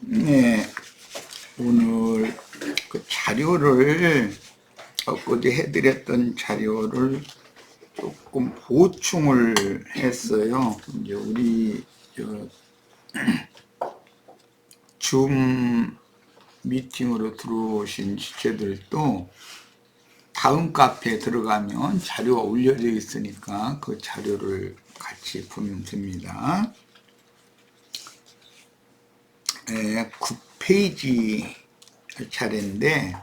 네, 오늘 그 자료를 어제 해드렸던 자료를 조금 보충을 했어요. 이제 우리 줌 미팅으로 들어오신 지체들도 다음 카페에 들어가면 자료가 올려져 있으니까 그 자료를 같이 보면 됩니다. 9페이지 차례인데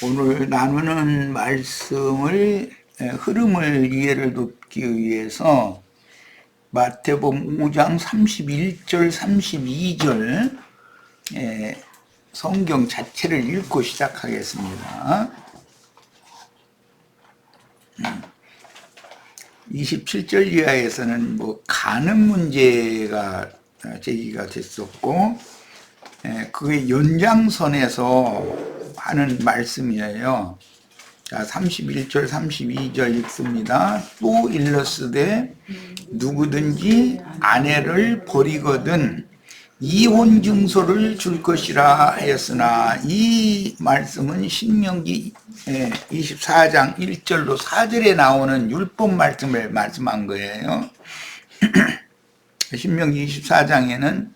오늘 나누는 말씀을 흐름을 이해를 돕기 위해서 마태복음 5장 31절 32절 성경 자체를 읽고 시작하겠습니다. 27절 이하에서는 가늠 문제가 제기가 됐었고 그게 연장선에서 하는 말씀이에요. 자, 31절 32절 읽습니다. 또 일렀으되 누구든지 아내를 버리거든 이혼 증서를 줄 것이라 하였으나, 이 말씀은 신명기 24장 1절로 4절에 나오는 율법 말씀을 말씀한 거예요. 신명기 24장에는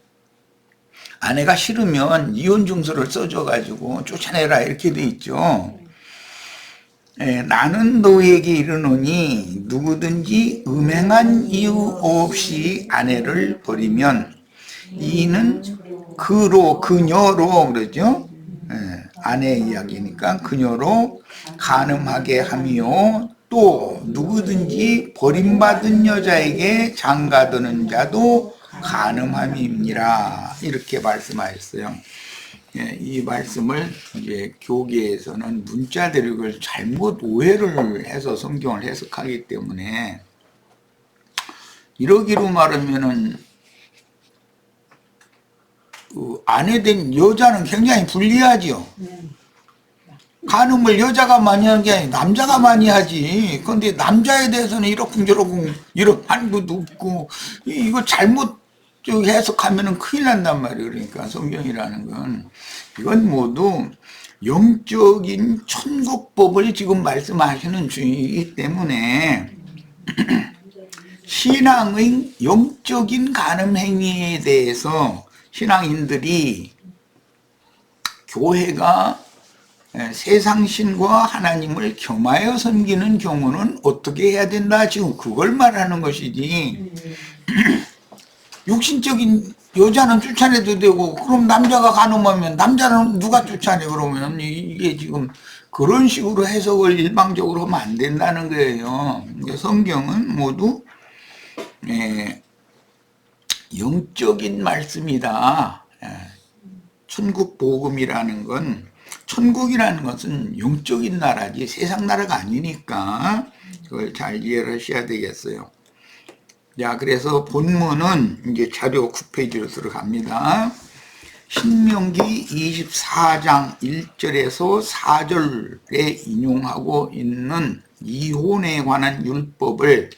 아내가 싫으면 이혼 증서를 써줘가지고 쫓아내라 이렇게 돼 있죠. 나는 너에게 이르노니 누구든지 음행한 이유 없이 아내를 버리면 이는 그녀로 그러죠. 아내 이야기니까 그녀로 간음하게 하며 또 누구든지 버림받은 여자에게 장가드는 자도 간음함이니라 이렇게 말씀하셨어요. 이 말씀을 이제 교계에서는 문자 대륙을 잘못 오해를 해서 성경을 해석하기 때문에 이러기로 말하면은 아내된 여자는 굉장히 불리하지요. 간음을 여자가 많이 하는 게 아니라 남자가 많이 하지. 그런데 남자에 대해서는 이러쿵저러쿵 하는 것도 없고, 이거 잘못 해석하면 큰일 난단 말이에요. 그러니까 성경이라는 건 이건 모두 영적인 천국법을 지금 말씀하시는 중이기 때문에 신앙의 영적인 간음 행위에 대해서 신앙인들이 교회가 세상신과 하나님을 겸하여 섬기는 경우는 어떻게 해야 된다, 지금 그걸 말하는 것이지. 육신적인 여자는 쫓아내도 되고, 그럼 남자가 간음하면 남자는 누가 쫓아내? 그러면 이게 지금 그런 식으로 해석을 일방적으로 하면 안 된다는 거예요. 성경은 모두 영적인 말씀이다. 천국 복음이라는 건, 천국이라는 것은 영적인 나라지 세상 나라가 아니니까 그걸 잘 이해를 하셔야 되겠어요. 자, 그래서 본문은 이제 자료 9페이지로 들어갑니다. 신명기 24장 1절에서 4절에 인용하고 있는 이혼에 관한 율법을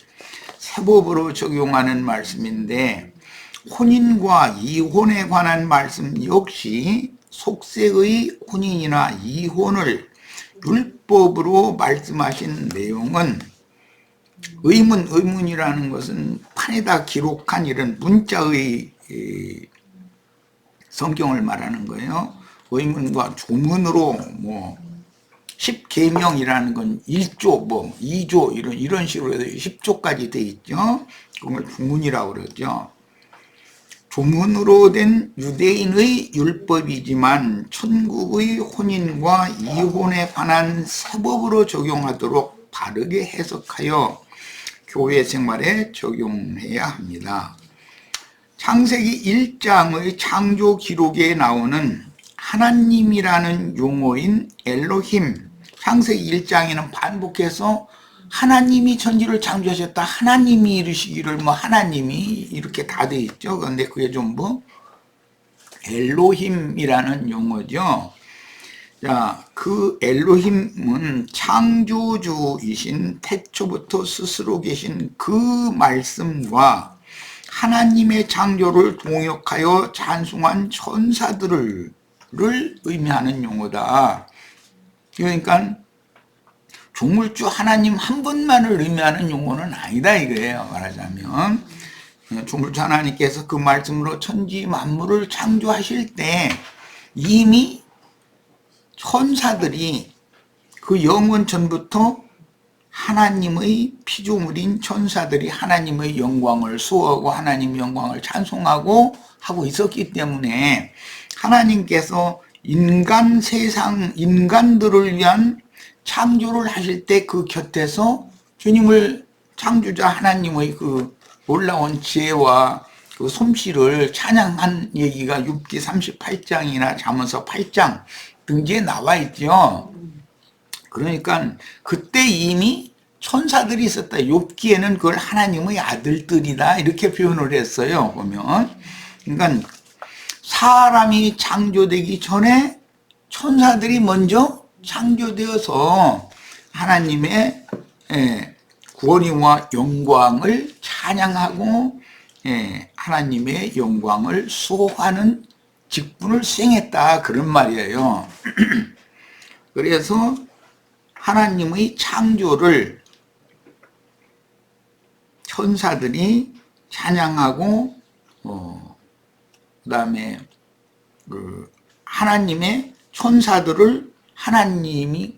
세법으로 적용하는 말씀인데, 혼인과 이혼에 관한 말씀 역시 속세의 혼인이나 이혼을 율법으로 말씀하신 내용은 의문이라는 것은 판에다 기록한 이런 문자의 성경을 말하는 거예요. 의문과 조문으로 10계명이라는 건 1조, 2조 이런 식으로 해서 10조까지 돼 있죠. 그걸 조문이라고 그러죠. 조문으로 된 유대인의 율법이지만 천국의 혼인과 이혼에 관한 세법으로 적용하도록 바르게 해석하여 교회 생활에 적용해야 합니다. 창세기 1장의 창조 기록에 나오는 하나님이라는 용어인 엘로힘, 창세기 1장에는 반복해서 하나님이 천지를 창조하셨다, 하나님이 이르시기를 하나님이 이렇게 다 돼 있죠. 그런데 그게 전부 엘로힘이라는 용어죠. 자, 그 엘로힘은 창조주이신 태초부터 스스로 계신 그 말씀과 하나님의 창조를 동역하여 찬송한 천사들을 의미하는 용어다. 그러니까 조물주 하나님 한 분만을 의미하는 용어는 아니다 이거예요. 말하자면 조물주 하나님께서 그 말씀으로 천지 만물을 창조하실 때 이미 천사들이 그 영원 전부터 하나님의 피조물인 천사들이 하나님의 영광을 수호하고 하나님 영광을 찬송하고 하고 있었기 때문에 하나님께서 인간들을 위한 창조를 하실 때 그 곁에서 주님을 창조자 하나님의 그 놀라운 지혜와 그 솜씨를 찬양한 얘기가 욥기 38장이나 잠언서 8장 등지에 나와 있죠. 그러니까 그때 이미 천사들이 있었다. 욥기에는 그걸 하나님의 아들들이다 이렇게 표현을 했어요. 보면 그러니까 사람이 창조되기 전에 천사들이 먼저 창조되어서 하나님의 구원이와 영광을 찬양하고 하나님의 영광을 수호하는 직분을 수행했다 그런 말이에요. 그래서 하나님의 창조를 천사들이 찬양하고 그다음에 그 하나님의 천사들을 하나님의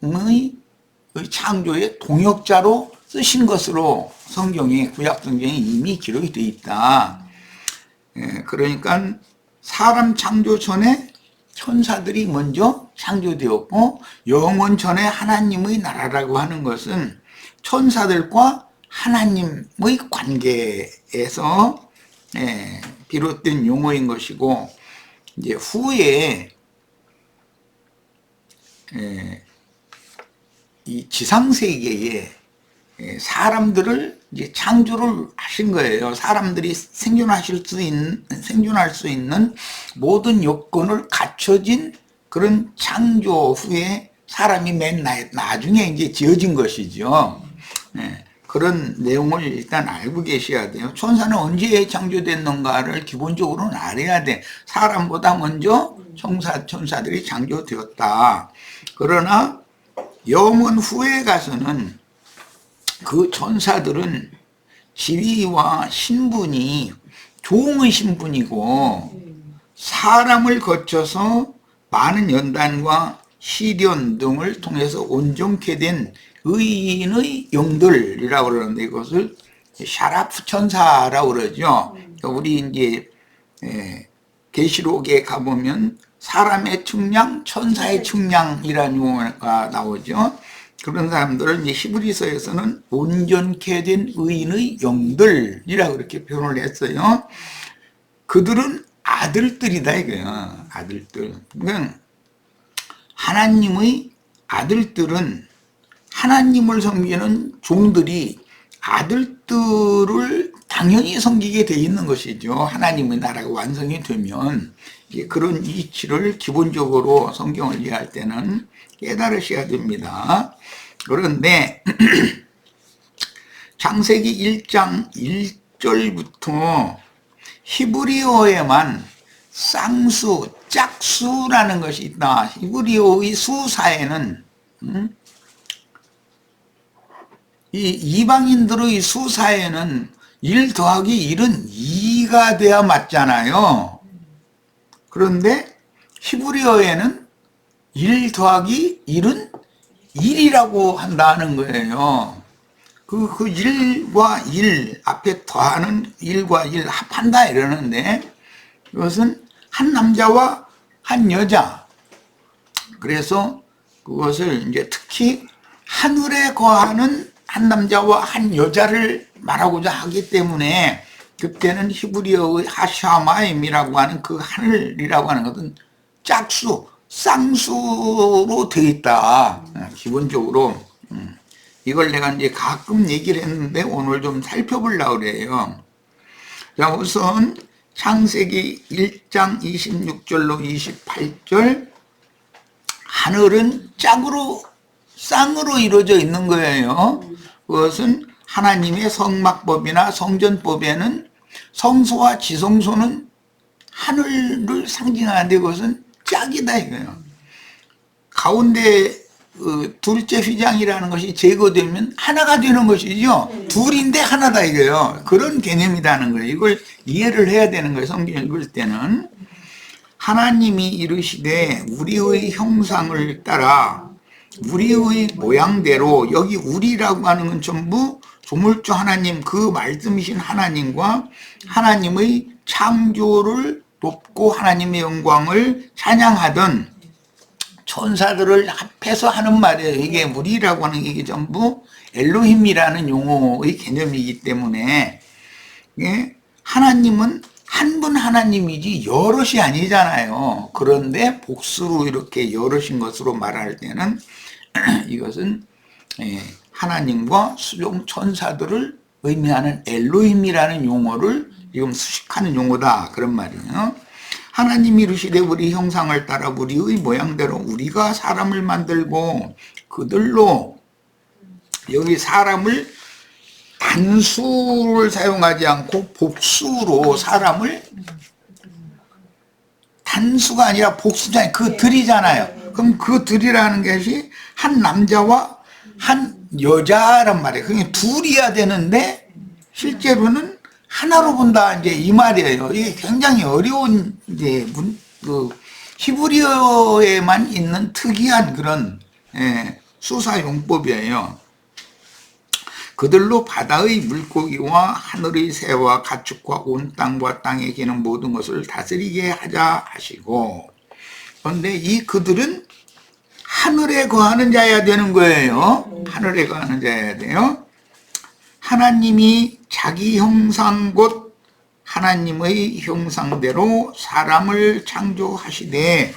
창조의 동역자로 쓰신 것으로 성경에 구약 성경에 이미 기록이 되어 있다. 그러니까 사람 창조 전에 천사들이 먼저 창조되었고 영원 전에 하나님의 나라라고 하는 것은 천사들과 하나님의 관계에서 비롯된 용어인 것이고 이제 후에 이 지상세계에 사람들을 이제 창조를 하신 거예요. 사람들이 생존할 수 있는 모든 요건을 갖춰진 그런 창조 후에 사람이 맨 나중에 이제 지어진 것이죠. 그런 내용을 일단 알고 계셔야 돼요. 천사는 언제 창조됐는가를 기본적으로는 알아야 돼. 사람보다 먼저 천사들이 창조되었다. 그러나 영원 후에 가서는 그 천사들은 지위와 신분이 종의 신분이고 사람을 거쳐서 많은 연단과 시련 등을 통해서 온전케 된 의인의 영들이라고 그러는데 이것을 샤라프 천사라고 그러죠. 우리 이제 계시록에 가보면 사람의 측량, 천사의 측량이라는 용어가 나오죠. 그런 사람들을 이제 히브리서에서는 온전케 된 의인의 영들이라고 그렇게 표현을 했어요. 그들은 아들들이다 이거야. 아들들. 그러니까 하나님의 아들들은 하나님을 섬기는 종들이 아들들을 당연히 섬기게 돼 있는 것이죠. 하나님의 나라가 완성이 되면 그런 이치를 기본적으로 성경을 이해할 때는 깨달으셔야 됩니다. 그런데 창세기 1장 1절부터 히브리어에만 쌍수, 짝수라는 것이 있다. 히브리어의 수사에는 이 이방인들의 수사에는 1 더하기 1은 2가 돼야 맞잖아요. 그런데 히브리어에는 1 더하기 1은 1이라고 한다는 거예요. 그 1과 1 앞에 더하는 1과 1 합한다 이러는데 이것은 한 남자와 한 여자. 그래서 그것을 이제 특히 하늘에 거하는 한 남자와 한 여자를 말하고자 하기 때문에 그때는 히브리어의 하샤마임이라고 하는 그 하늘이라고 하는 것은 짝수, 쌍수로 되어 있다. 기본적으로. 이걸 내가 이제 가끔 얘기를 했는데 오늘 좀 살펴보려고 그래요. 자, 우선 창세기 1장 26절로 28절 하늘은 쌍으로 이루어져 있는 거예요. 그것은 하나님의 성막법이나 성전법에는 성소와 지성소는 하늘을 상징하는데 그것은 짝이다 이거예요. 가운데 둘째 휘장이라는 것이 제거되면 하나가 되는 것이죠. 둘인데 하나다 이거예요. 그런 개념이라는 거예요. 이걸 이해를 해야 되는 거예요. 성경 읽을 때는. 하나님이 이르시되 우리의 형상을 따라 우리의 모양대로, 여기 우리라고 하는 건 전부 조물주 하나님, 그 말씀이신 하나님과 하나님의 창조를 돕고 하나님의 영광을 찬양하던 천사들을 합해서 하는 말이에요. 이게 우리라고 하는 게 전부 엘로힘이라는 용어의 개념이기 때문에, 하나님은 한 분 하나님이지 여럿이 아니잖아요. 그런데 복수로 이렇게 여럿인 것으로 말할 때는 이것은 하나님과 수종 천사들을 의미하는 엘로힘이라는 용어를 지금 수식하는 용어다, 그런 말이에요. 하나님이 이르시되 우리 형상을 따라 우리의 모양대로 우리가 사람을 만들고 그들로, 여기 사람을 단수를 사용하지 않고 복수로 사람을, 단수가 아니라 복수잖아요. 그 들이잖아요. 그럼 그 들이라는 것이 한 남자와 한 여자란 말이에요. 그게 둘이야 되는데 실제로는 하나로 본다, 이제 이 말이에요. 이게 굉장히 어려운, 이제 히브리어에만 있는 특이한 그런 수사 용법이에요. 그들로 바다의 물고기와 하늘의 새와 가축과 온 땅과 땅에 기는 모든 것을 다스리게 하자 하시고, 그런데 이 그들은 하늘에 거하는 자야 되는 거예요. 하늘에 거하는 자야 돼요. 하나님이 자기 형상 곧 하나님의 형상대로 사람을 창조하시되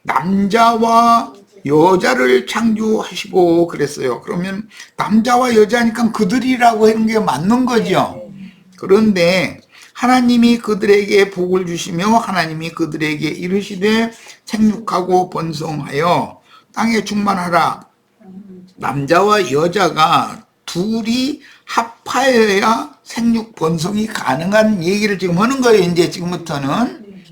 남자와 여자를 창조하시고 그랬어요. 그러면 남자와 여자니까 그들이라고 하는 게 맞는 거죠. 그런데 하나님이 그들에게 복을 주시며 하나님이 그들에게 이르시되 생육하고 번성하여 땅에 충만하라. 남자와 여자가 둘이 합하여야 생육 번성이 가능한 얘기를 지금 하는 거예요. 이제 지금부터는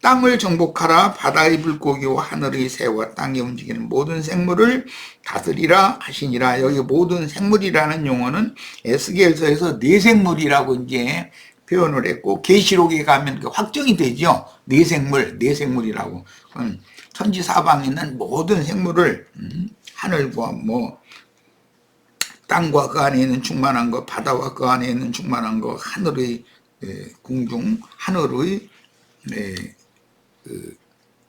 땅을 정복하라. 바다의 물고기와 하늘의 새와 땅에 움직이는 모든 생물을 다스리라 하시니라. 여기 모든 생물이라는 용어는 에스겔서에서 내생물이라고 이제 표현을 했고, 계시록에 가면 확정이 되죠. 내생물이라고. 천지 사방에 있는 모든 생물을, 하늘과 땅과 그 안에 있는 충만한 것, 바다와 그 안에 있는 충만한 것, 하늘의 공중, 하늘의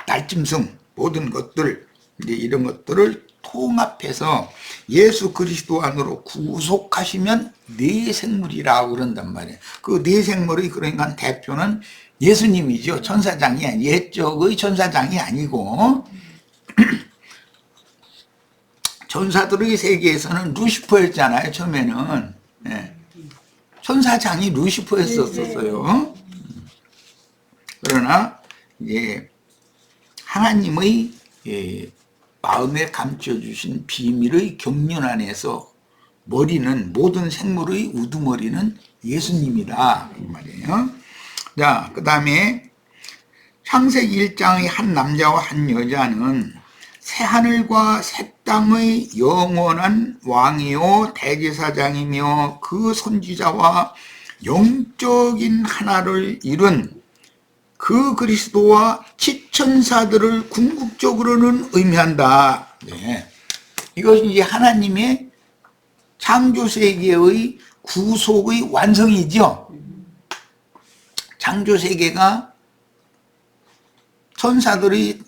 날짐승, 모든 것들, 이제 이런 것들을 통합해서 예수 그리스도 안으로 구속하시면 네 생물이라고 그런단 말이에요. 그 네 생물의 그러니까 대표는 예수님이죠. 천사장이 아니고, 옛적의 천사장이 아니고, 천사들의 세계에서는 루시퍼였잖아요. 처음에는 천사장이 루시퍼였었어요. 그러나 이제 하나님의 마음에 감춰주신 비밀의 경륜 안에서 머리는, 모든 생물의 우두머리는 예수님이다, 이 말이에요. 자, 그 다음에 창세기 1장의 한 남자와 한 여자는 새하늘과 새 땅의 영원한 왕이요 대제사장이며 그 선지자와 영적인 하나를 이룬 그 그리스도와 지천사들을 궁극적으로는 의미한다. 이것이 이제 하나님의 창조세계의 구속의 완성이죠. 창조세계가 천사들의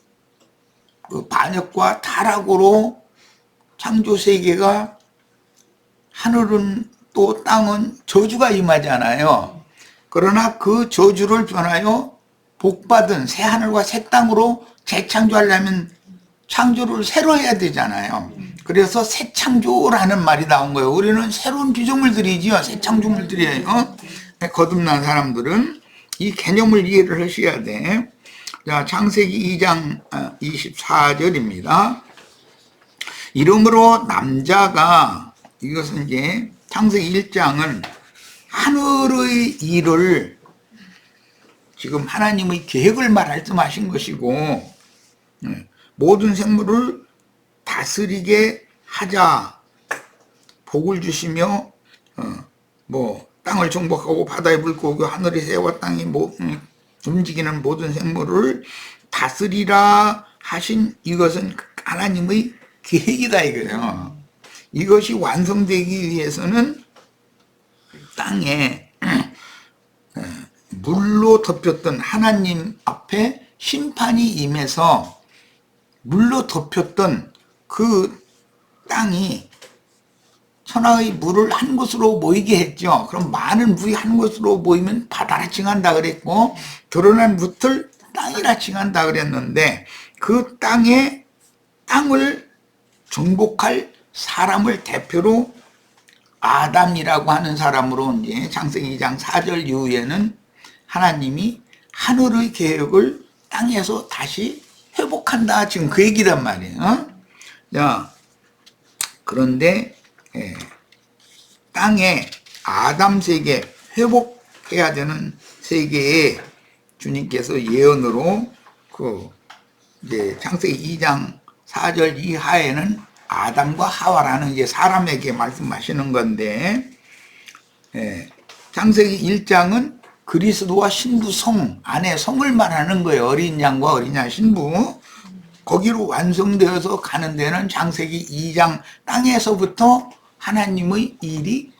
그 반역과 타락으로 창조세계가, 하늘은 또 땅은 저주가 임하잖아요. 그러나 그 저주를 변하여 복받은 새 하늘과 새 땅으로 재창조하려면 창조를 새로 해야 되잖아요. 그래서 새 창조라는 말이 나온 거예요. 우리는 새로운 피조물들이지요. 새 창조물들이에요. 거듭난 사람들은 이 개념을 이해를 하셔야 돼. 자, 창세기 2장 24절입니다. 이러므로 남자가, 이것은 이제 창세기 1장은 하늘의 일을 지금 하나님의 계획을 말씀하신 것이고, 모든 생물을 다스리게 하자, 복을 주시며 땅을 정복하고 바다의 물고기 하늘의 새와 땅이 움직이는 모든 생물을 다스리라 하신 이것은 하나님의 계획이다 이거예요. 이것이 완성되기 위해서는 땅에 물로 덮였던 하나님 앞에 심판이 임해서 물로 덮였던 그 땅이 천하의 물을 한 곳으로 모이게 했죠. 그럼 많은 물이 한 곳으로 모이면 바다라 칭한다 그랬고, 드러난 뭇을 땅이라 칭한다 그랬는데, 그 땅을 정복할 사람을 대표로 아담이라고 하는 사람으로 이제 창세기 2장 4절 이후에는 하나님이 하늘의 계획을 땅에서 다시 회복한다, 지금 그 얘기란 말이에요. 자, 그런데 땅에 아담 세계, 회복해야 되는 세계에 주님께서 예언으로 이제 창세기 2장 4절 이하에는 아담과 하와라는 이제 사람에게 말씀하시는 건데, 창세기 1장은 그리스도와 신부 성 안에 성을 말하는 거예요. 어린 양과 어린 양 신부. 거기로 완성되어서 가는 데는 창세기 2장 땅에서부터 하나님의 일이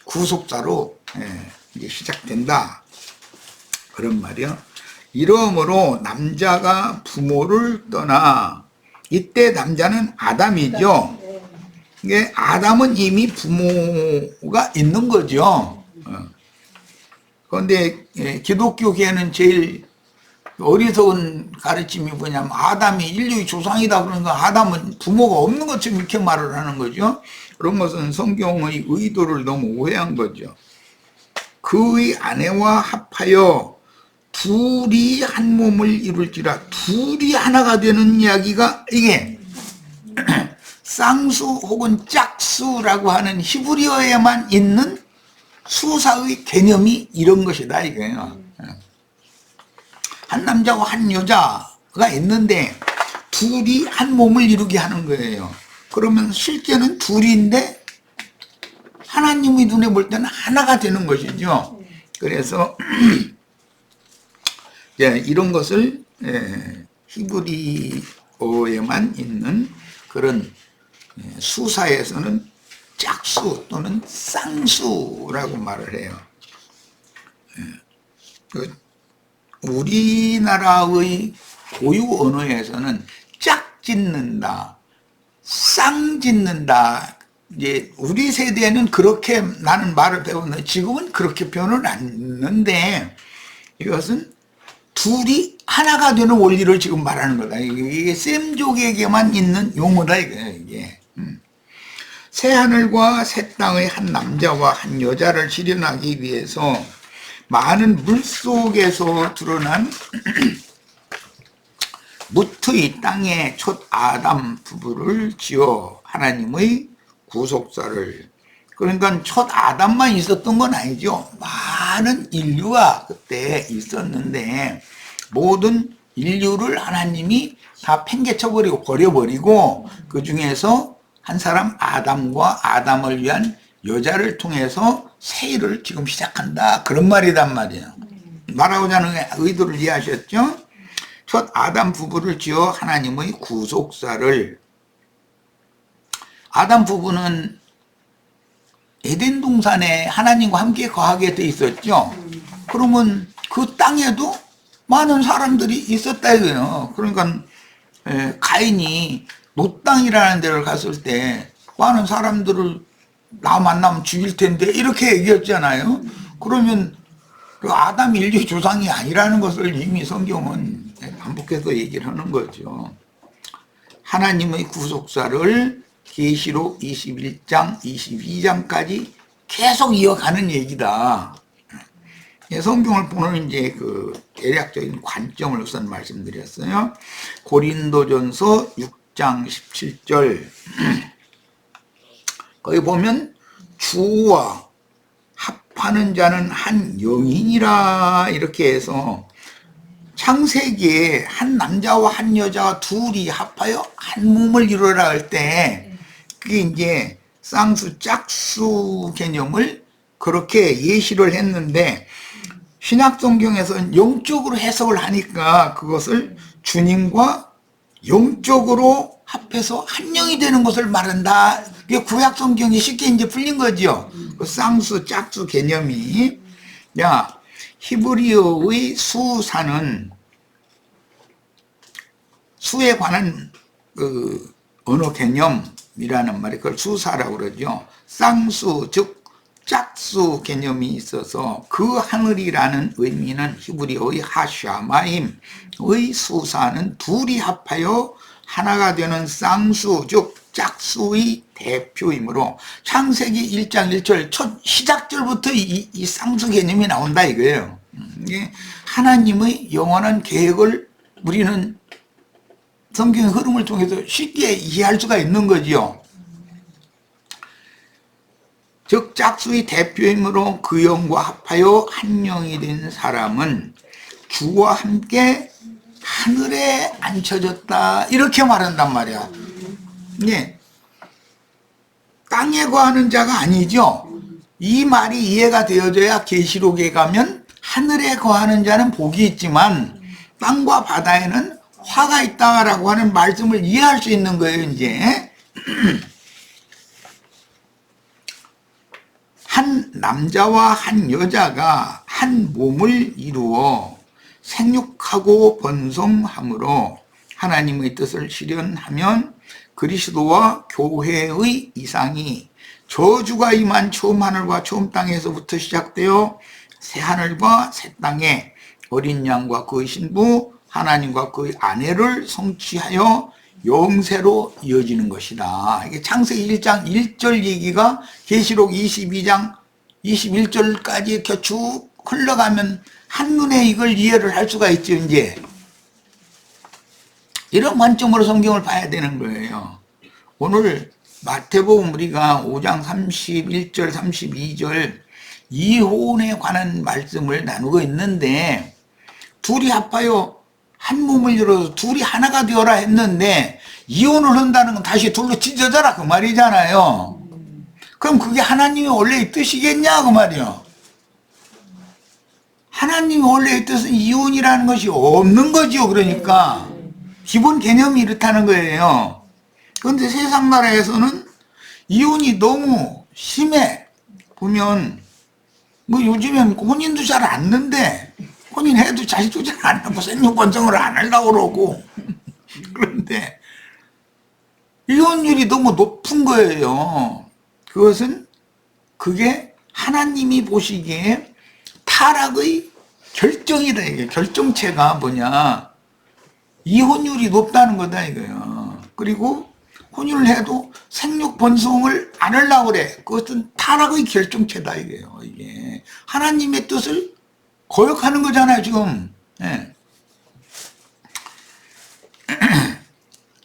구속사로 이제 시작된다, 그런 말이요. 이러므로 남자가 부모를 떠나, 이때 남자는 아담이죠. 이게 아담은 이미 부모가 있는 거죠. 그런데 기독교계에는 제일 어리석은 가르침이 뭐냐면 아담이 인류의 조상이다, 그러니까 아담은 부모가 없는 것처럼 이렇게 말을 하는 거죠. 그런 것은 성경의 의도를 너무 오해한 거죠. 그의 아내와 합하여 둘이 한 몸을 이룰지라, 둘이 하나가 되는 이야기가 이게 쌍수 혹은 짝수라고 하는 히브리어에만 있는 수사의 개념이 이런 것이다 이거예요. 한 남자와 한 여자가 있는데 둘이 한 몸을 이루게 하는 거예요. 그러면 실제는 둘인데 하나님의 눈에 볼 때는 하나가 되는 것이죠. 그래서 이런 것을 히브리어에만 있는 그런 수사에서는 짝수 또는 쌍수라고 말을 해요. 우리나라의 고유 언어에서는 짝 짓는다, 쌍 짓는다, 이제 우리 세대는 그렇게 나는 말을 배웠는데 지금은 그렇게 표현을 안 했는데, 이것은 둘이 하나가 되는 원리를 지금 말하는 거다. 이게 셈족에게만 있는 용어다 이게. 새 하늘과 새 땅의 한 남자와 한 여자를 실현하기 위해서 많은 물 속에서 드러난 뭇의 땅에 첫 아담 부부를 지어 하나님의 구속사를, 그러니까 첫 아담만 있었던 건 아니죠. 많은 인류가 그때 있었는데 모든 인류를 하나님이 다 팽개쳐버리고 버려버리고 그 중에서 한 사람 아담과 아담을 위한 여자를 통해서 새 일을 지금 시작한다, 그런 말이란 말이에요. 말하고자 하는 의도를 이해하셨죠? 첫 아담 부부를 지어 하나님의 구속사를. 아담 부부는 에덴 동산에 하나님과 함께 거하게 돼 있었죠. 그러면 그 땅에도 많은 사람들이 있었다 이거예요. 그러니까 가인이 노 땅이라는 데를 갔을 때 많은 사람들을 나 만나면 죽일 텐데 이렇게 얘기했잖아요. 그러면 그 아담 인류 조상이 아니라는 것을 이미 성경은 반복해서 얘기를 하는 거죠. 하나님의 구속사를 계시록 21장, 22장까지 계속 이어가는 얘기다. 성경을 보는 이제 그 대략적인 관점을 우선 말씀드렸어요. 고린도전서 6장 17절. 거기 보면 주와 하는 자는 한 영이니라. 이렇게 해서 창세기에 한 남자와 한 여자가 둘이 합하여 한 몸을 이루라 할 때 그게 이제 쌍수 짝수 개념을 그렇게 예시를 했는데, 신약 성경에서는 영적으로 해석을 하니까 그것을 주님과 영적으로 합해서 한 영이 되는 것을 말한다. 이게 구약 성경이 쉽게 이제 풀린 거죠. 그 쌍수 짝수 개념이. 야, 히브리어의 수사는 수에 관한 그 언어 개념이라는 말이 그걸 수사라고 그러죠. 쌍수 즉 짝수 개념이 있어서 그 하늘이라는 의미는 히브리어의 하샤마임의 수사는 둘이 합하여 하나가 되는 쌍수 즉 짝수의 대표이므로 창세기 1장 1절 첫 시작절부터 이 쌍수 개념이 나온다 이거예요. 이게 하나님의 영원한 계획을 우리는 성경의 흐름을 통해서 쉽게 이해할 수가 있는 거지요. 즉 짝수의 대표이므로 그 영과 합하여 한 영이 된 사람은 주와 함께 하늘에 앉혀졌다. 이렇게 말한단 말이야. 예. 땅에 거하는 자가 아니죠. 이 말이 이해가 되어져야 계시록에 가면 하늘에 거하는 자는 복이 있지만 땅과 바다에는 화가 있다라고 하는 말씀을 이해할 수 있는 거예요. 이제 한 남자와 한 여자가 한 몸을 이루어 생육하고 번성함으로 하나님의 뜻을 실현하면 그리스도와 교회의 이상이 저주가 임한 처음 하늘과 처음 땅에서부터 시작되어 새 하늘과 새 땅에 어린 양과 그의 신부 하나님과 그의 아내를 성취하여 영세로 이어지는 것이다. 이게 창세기 1장 1절 얘기가 계시록 22장 21절까지 이렇게 쭉 흘러가면 한눈에 이걸 이해를 할 수가 있죠. 이제 이런 관점으로 성경을 봐야 되는 거예요. 오늘 마태복음 우리가 5장 31절 32절 이혼에 관한 말씀을 나누고 있는데, 둘이 합하여 한 몸을 이뤄서 둘이 하나가 되어라 했는데 이혼을 한다는 건 다시 둘로 찢어져라 그 말이잖아요. 그럼 그게 하나님이 원래의 뜻이겠냐 그 말이요. 하나님이 원래의 뜻은 이혼이라는 것이 없는 거죠. 그러니까 기본 개념이 이렇다는 거예요. 그런데 세상 나라에서는 이혼이 너무 심해. 보면 뭐 요즘엔 혼인도 잘 안 는데, 혼인해도 자식도 잘 안 낳고 생육번성을 안 하려고 그러고 그런데 이혼율이 너무 높은 거예요. 그것은 그게 하나님이 보시기에 타락의 결정이다. 이게 결정체가 뭐냐, 이혼율이 높다는 거다 이거예요. 그리고 혼인을 해도 생육 번성을 안 하려고 그래. 그것은 타락의 결정체다 이거예요. 이게 하나님의 뜻을 거역하는 거잖아요 지금. 예.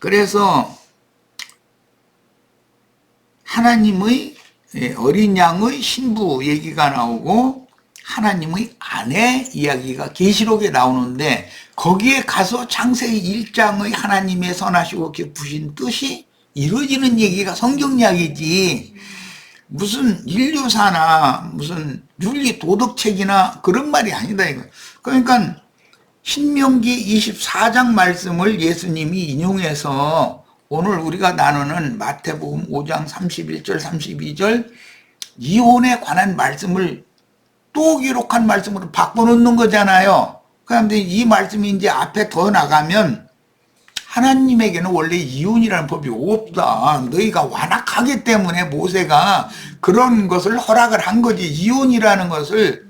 그래서 하나님의 어린 양의 신부 얘기가 나오고 하나님의 아내 이야기가 계시록에 나오는데, 거기에 가서 창세기 1장의 하나님의 선하시고 깊으신 뜻이 이루어지는 얘기가 성경 이야기지, 무슨 인류사나 무슨 윤리 도덕책이나 그런 말이 아니다 이거. 그러니까 신명기 24장 말씀을 예수님이 인용해서 오늘 우리가 나누는 마태복음 5장 31절 32절 이혼에 관한 말씀을 또 기록한 말씀으로 바꿔놓는 거잖아요. 그런데 이 말씀이 이제 앞에 더 나가면 하나님에게는 원래 이혼이라는 법이 없다. 너희가 완악하기 때문에 모세가 그런 것을 허락을 한 거지. 이혼이라는 것을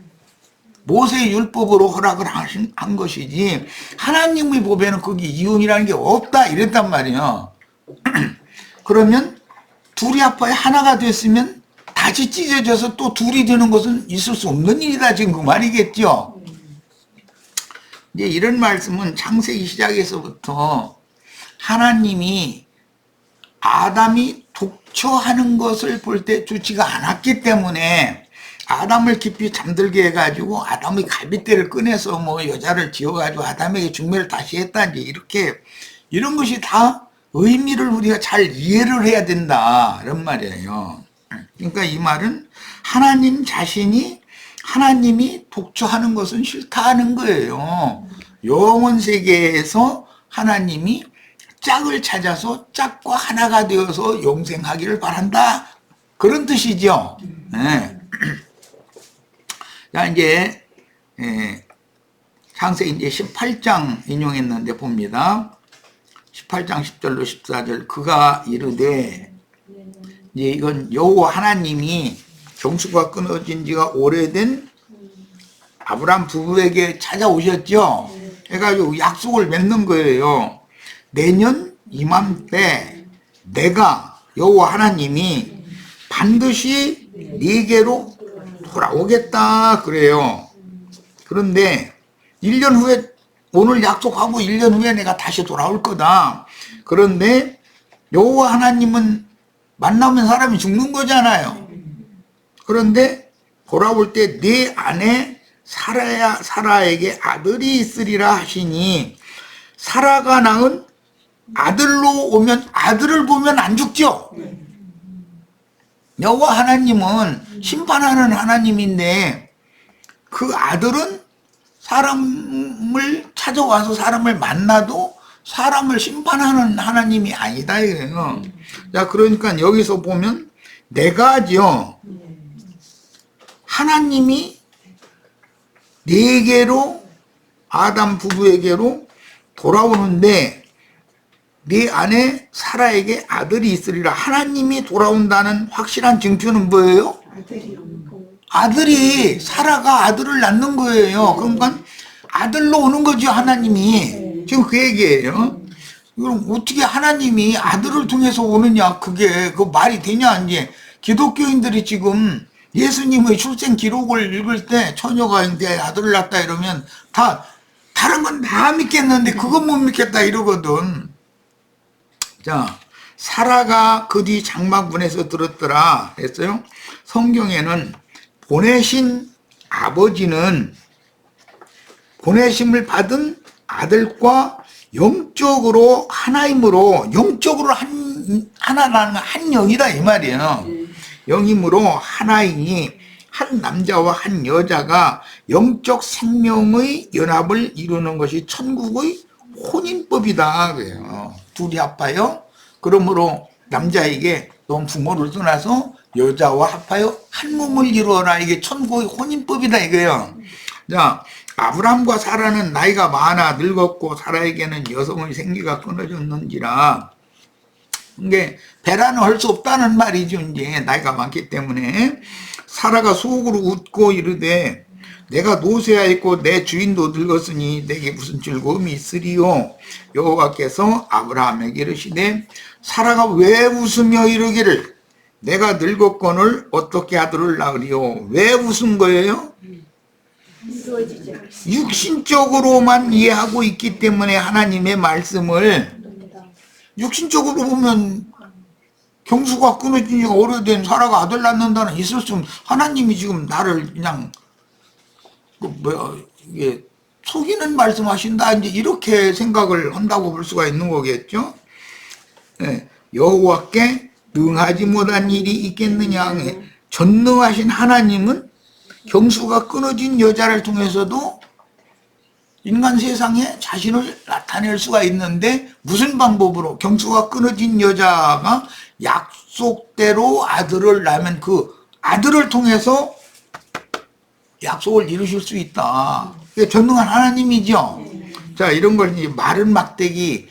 모세의 율법으로 허락을 한 것이지 하나님의 법에는 거기 이혼이라는 게 없다 이랬단 말이에요. 그러면 둘이 합하여 하나가 됐으면 다시 찢어져서 또 둘이 되는 것은 있을 수 없는 일이다 지금 그 말이겠죠. 이제 이런 말씀은 창세기 시작에서부터 하나님이 아담이 독처하는 것을 볼 때 좋지가 않았기 때문에 아담을 깊이 잠들게 해가지고 아담의 갈빗대를 꺼내서 뭐 여자를 지어가지고 아담에게 중매를 다시 했다든지 이렇게 이런 것이 다 의미를 우리가 잘 이해를 해야 된다 이런 말이에요. 그러니까 이 말은 하나님 자신이 하나님이 독처하는 것은 싫다는 거예요. 영원 세계에서 하나님이 짝을 찾아서 짝과 하나가 되어서 영생하기를 바란다 그런 뜻이죠. 네. 자 이제 창세기 이제 18장 인용했는데 봅니다. 18장 10절로 14절 그가 이르되 이제 이건 여호와 하나님이 경수가 끊어진 지가 오래된 아브람 부부에게 찾아오셨죠. 해가지고 약속을 맺는 거예요. 내년 이맘때 내가 여호와 하나님이 반드시 네게로 돌아오겠다 그래요. 그런데 1년 후에 오늘 약속하고 1년 후에 내가 다시 돌아올 거다. 그런데 여호와 하나님은 만나면 사람이 죽는 거잖아요. 그런데 돌아올 때 네 아내 사라에게 아들이 있으리라 하시니 사라가 낳은 아들로 오면 아들을 보면 안 죽죠. 여호와 하나님은 심판하는 하나님인데 그 아들은 사람을 찾아와서 사람을 만나도 사람을 심판하는 하나님이 아니다 이거예요. 자 그러니까 여기서 보면 내가죠 하나님이 네게로 아담 부부에게로 돌아오는데 네 아내 사라에게 아들이 있으리라. 하나님이 돌아온다는 확실한 증표는 뭐예요? 아들이 사라가 아들을 낳는 거예요. 그러니까 아들로 오는 거죠 하나님이. 지금 그 얘기예요. 그럼 어떻게 하나님이 아들을 통해서 오느냐 그게 그 말이 되냐. 이제 기독교인들이 지금 예수님의 출생 기록을 읽을 때 처녀가 이제 아들을 낳았다 이러면 다 다른 건 다 믿겠는데 그건 못 믿겠다 이러거든. 자, 사라가 그 뒤 장막문에서 들었더라 했어요. 성경에는 보내신 아버지는 보내심을 받은 아들과 영적으로 하나이므로 영적으로 하나라는 한 영이다 이 말이에요. 영이므로 하나이니 한 남자와 한 여자가 영적 생명의 연합을 이루는 것이 천국의 혼인법이다 그래요. 둘이 합하여 그러므로 남자에게 넌 부모를 떠나서 여자와 합하여 한 몸을 이루어라. 이게 천국의 혼인법이다 이거예요. 자, 아브람과 사라는 나이가 많아 늙었고 사라에게는 여성의 생기가 끊어졌는지라. 이게 배란을 할 수 없다는 말이죠. 이제 나이가 많기 때문에. 사라가 속으로 웃고 이르되 내가 노쇠하였고 내 주인도 늙었으니 내게 무슨 즐거움이 있으리요. 여호와께서 아브라함에게 이르시되 사라가 왜 웃으며 이르기를 내가 늙었거늘 어떻게 아들을 낳으리요. 왜 웃은 거예요? 육신적으로만 이해하고 있기 때문에 하나님의 말씀을 육신적으로 보면 경수가 끊어진 지가 오래된 사라가 아들 낳는다는 있었으면 하나님이 지금 나를 그냥 이게 속이는 말씀하신다 이제 이렇게 생각을 한다고 볼 수가 있는 거겠죠. 네. 여호와께 능하지 못한 일이 있겠느냐. 전능하신 하나님은 경수가 끊어진 여자를 통해서도 인간 세상에 자신을 나타낼 수가 있는데 무슨 방법으로 경수가 끊어진 여자가 약속대로 아들을 낳으면 그 아들을 통해서 약속을 이루실 수 있다. 이게 전능한 하나님이죠. 자, 이런 걸 이제 마른 막대기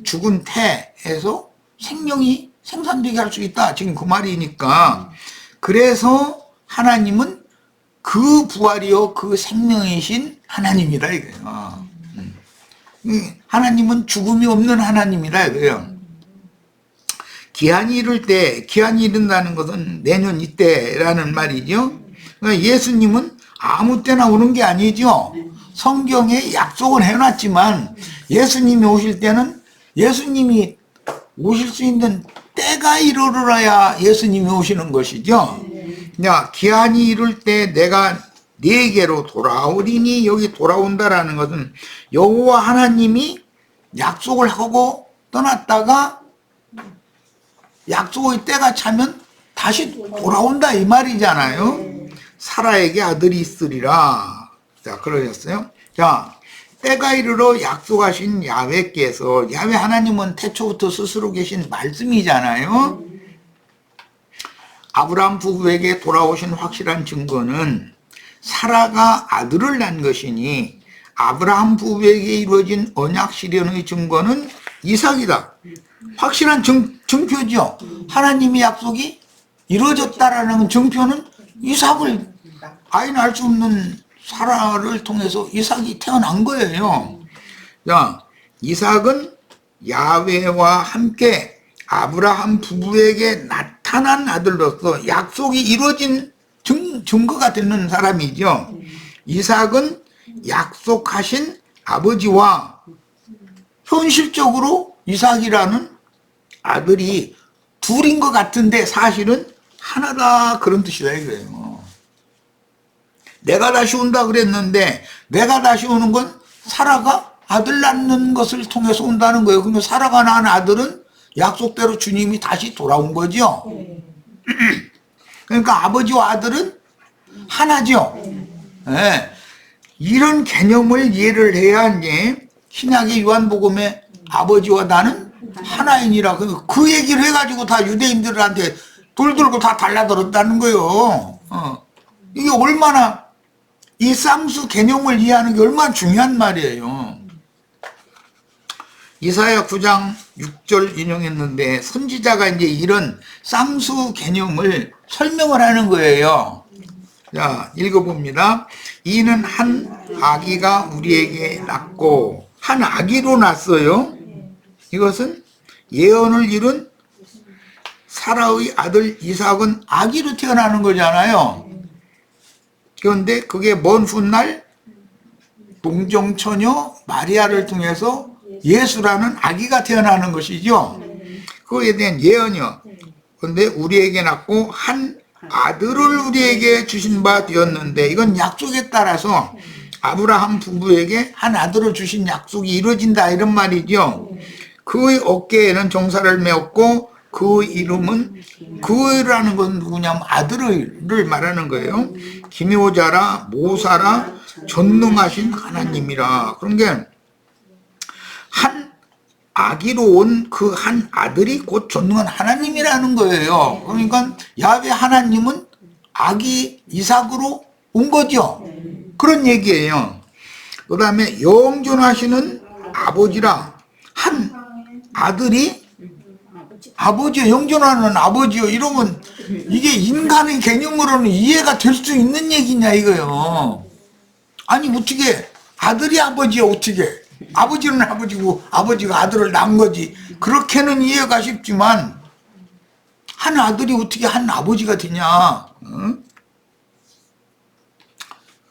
죽은 태에서 생명이 생산되게 할 수 있다. 지금 그 말이니까. 그래서 하나님은 그 부활이요 그 생명이신 하나님이다 이거예요. 하나님은 죽음이 없는 하나님이다 이거예요. 기한이 이를 때, 기한이 이른다는 것은 내년 이때라는 말이죠. 그러니까 예수님은 아무 때나 오는 게 아니죠. 성경에 약속을 해놨지만 예수님이 오실 때는 예수님이 오실 수 있는 때가 이르러야 예수님이 오시는 것이죠. 야, 기한이 이룰 때 내가 네게로 돌아오리니, 여기 돌아온다라는 것은 여호와 하나님이 약속을 하고 떠났다가 약속의 때가 차면 다시 돌아온다 이 말이잖아요. 사라에게 아들이 있으리라. 자, 그러셨어요. 자, 때가 이르러 약속하신 야훼께서, 야훼 하나님은 태초부터 스스로 계신 말씀이잖아요. 아브라함 부부에게 돌아오신 확실한 증거는 사라가 아들을 낳은 것이니, 아브라함 부부에게 이루어진 언약 실현의 증거는 이삭이다. 확실한 증표죠. 하나님의 약속이 이루어졌다라는 증표는 이삭을, 아이 낳을 수 없는 사라를 통해서 이삭이 태어난 거예요. 자, 이삭은 야훼와 함께 아브라함 부부에게 나타난 아들로서 약속이 이루어진 증거가 되는 사람이죠. 이삭은 약속하신 아버지와 현실적으로 이삭이라는 아들이 둘인 것 같은데 사실은 하나다, 그런 뜻이다 이거예요. 내가 다시 온다 그랬는데, 내가 다시 오는 건 사라가 아들 낳는 것을 통해서 온다는 거예요. 그러면 사라가 낳은 아들은 약속대로 주님이 다시 돌아온 거죠. 그러니까 아버지와 아들은 하나죠. 네. 이런 개념을 이해를 해야 이제 신약의 요한복음에 아버지와 나는 하나이니라, 그 얘기를 해가지고 다 유대인들한테 돌들고 다 달라들었다는 거예요. 이게 얼마나, 이 쌍수 개념을 이해하는 게 얼마나 중요한 말이에요. 이사야 9장 6절 인용했는데, 선지자가 이제 이런 쌍수 개념을 설명을 하는 거예요. 자, 읽어봅니다. 이는 한 아기가 우리에게 낳고, 한 아기로 낳았어요. 이것은 예언을 이룬 사라의 아들 이삭은 아기로 태어나는 거잖아요. 그런데 그게 먼 훗날 동정처녀 마리아를 통해서 예수라는 아기가 태어나는 것이죠. 그거에 대한 예언이요. 그런데 우리에게 낳고 한 아들을 우리에게 주신 바 되었는데, 이건 약속에 따라서 아브라함 부부에게 한 아들을 주신 약속이 이루어진다 이런 말이죠. 그의 어깨에는 정사를 메었고, 그 이름은, 그라는 건 누구냐면 아들을 말하는 거예요. 기묘자라 모사라 전능하신 하나님이라. 그런 게 한 아기로 온 그 한 아들이 곧 전능한 하나님이라는 거예요. 그러니까 야훼 하나님은 아기 이삭으로 온 거죠. 그런 얘기예요. 그 다음에 영존하시는 아버지라, 한 아들이 아버지요, 영존하는 아버지요, 이러면 이게 인간의 개념으로는 이해가 될 수 있는 얘기냐 이거요. 아니 어떻게 아들이 아버지요, 어떻게 아버지는 아버지고 아버지가 아들을 낳은 거지, 그렇게는 이해가 쉽지만 한 아들이 어떻게 한 아버지가 되냐.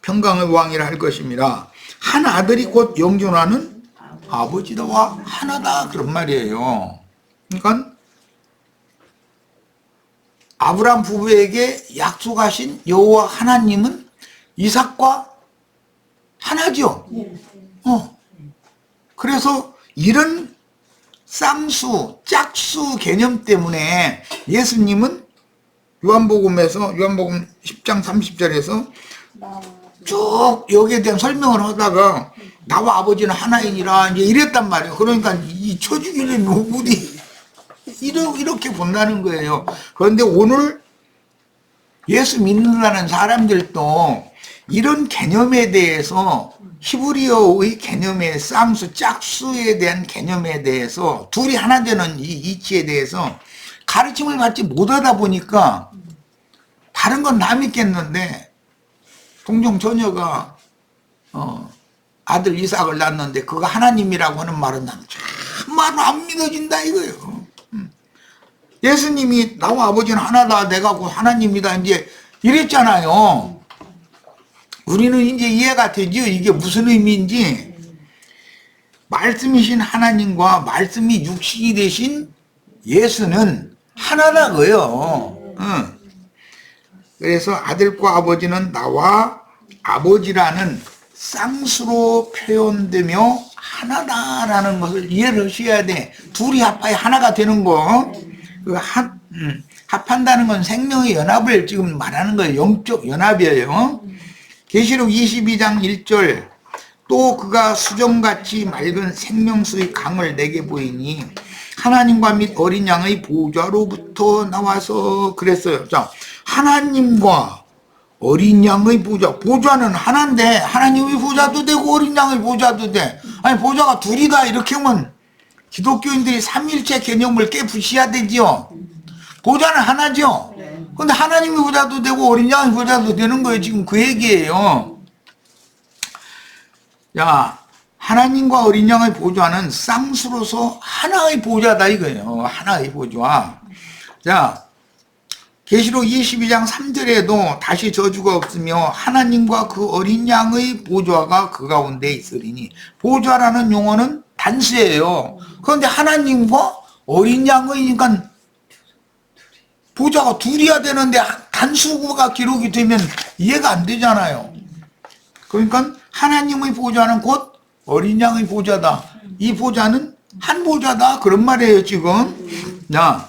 평강의 왕이라 할 것입니다. 한 아들이 곧 영존하는 아버지와 하나다, 그런 말이에요. 그러니까 아브라함 부부에게 약속하신 여호와 하나님은 이삭과 하나죠. 그래서 이런 쌍수, 짝수 개념 때문에 예수님은 요한복음 10장 30절에서 쭉 여기에 대한 설명을 하다가 나와 아버지는 하나이니라 이제 이랬단 말이에요. 그러니까 이 쳐주기는 우리 이렇게 본다는 거예요. 그런데 오늘 예수 믿는다는 사람들도 이런 개념에 대해서, 히브리어의 개념의 쌍수, 짝수에 대한 개념에 대해서, 둘이 하나 되는 이 이치에 대해서 가르침을 받지 못하다 보니까 다른 건 다 믿겠는데, 동정처녀가 아들 이삭을 낳았는데 그거 하나님이라고 하는 말은 나는 정말 안 믿어진다 이거예요. 예수님이 나와 아버지는 하나다, 내가 곧 하나님이다 이제 이랬잖아요. 우리는 이제 이해가 되죠. 이게 무슨 의미인지. 말씀이신 하나님과 말씀이 육신이 되신 예수는 하나다고요. 그래서 아들과 아버지는 나와 아버지라는 쌍수로 표현되며 하나다라는 것을 이해를 하셔야 돼. 둘이 합하여 하나가 되는 거. 합한다는 건 생명의 연합을 지금 말하는 거예요. 영적 연합이에요. 계시록 22장 1절 또 그가 수정같이 맑은 생명수의 강을 내게 보이니 하나님과 및 어린 양의 보좌로부터 나와서 그랬어요. 자, 하나님과 어린 양의 보좌는 하나인데 하나님의 보좌도 되고 어린 양의 보좌도 돼. 아니 보좌가 둘이다 이렇게 하면 기독교인들이 삼일체 개념을 깨부셔야 되지요. 보좌는 하나죠. 근데 하나님의 보좌도 되고 어린 양의 보좌도 되는 거예요. 지금 그 얘기예요. 자, 하나님과 어린 양의 보좌는 쌍수로서 하나의 보좌다 이거예요. 하나의 보좌. 자, 계시록 22장 3절에도 다시 저주가 없으며 하나님과 그 어린 양의 보좌가 그 가운데 있으리니 보좌라는 용어는 단수예요. 그런데 하나님과 어린 양의니까 보좌가 둘이야 되는데 단수가 기록이 되면 이해가 안 되잖아요. 그러니까 하나님의 보좌는 곧 어린 양의 보좌다. 이 보좌는 한 보좌다. 그런 말이에요 지금. 자,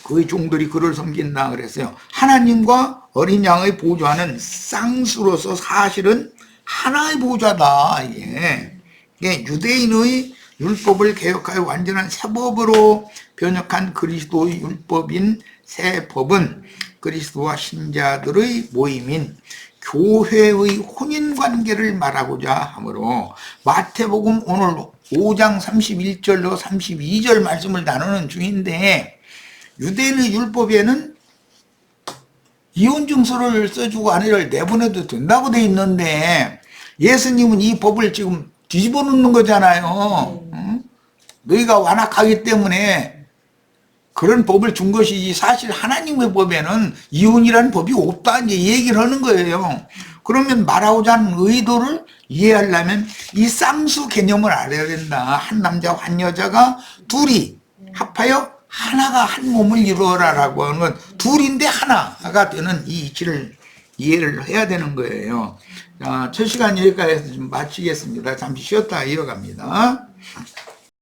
그의 종들이 그를 섬긴다 그랬어요. 하나님과 어린 양의 보좌는 쌍수로서 사실은 하나의 보좌다. 예. 유대인의 율법을 개혁하여 완전한 새 법으로 번역한 그리스도의 율법인 새 법은 그리스도와 신자들의 모임인 교회의 혼인관계를 말하고자 하므로 마태복음 오늘 5장 31절로 32절 말씀을 나누는 중인데 유대인의 율법에는 이혼 증서를 써주고 아내를 내보내도 된다고 돼 있는데 예수님은 이 법을 지금 뒤집어 놓는 거잖아요. 응? 너희가 완악하기 때문에 그런 법을 준 것이지 사실 하나님의 법에는 이혼이라는 법이 없다 이제 얘기를 하는 거예요. 그러면 말하고자 하는 의도를 이해하려면 이 쌍수 개념을 알아야 된다. 한 남자와 한 여자가 둘이 합하여 하나가 한 몸을 이루어라라고 하는 건 둘인데 하나가 되는 이 이치를 이해를 해야 되는 거예요. 자, 첫 시간 여기까지 해서 좀 마치겠습니다. 잠시 쉬었다가 이어갑니다.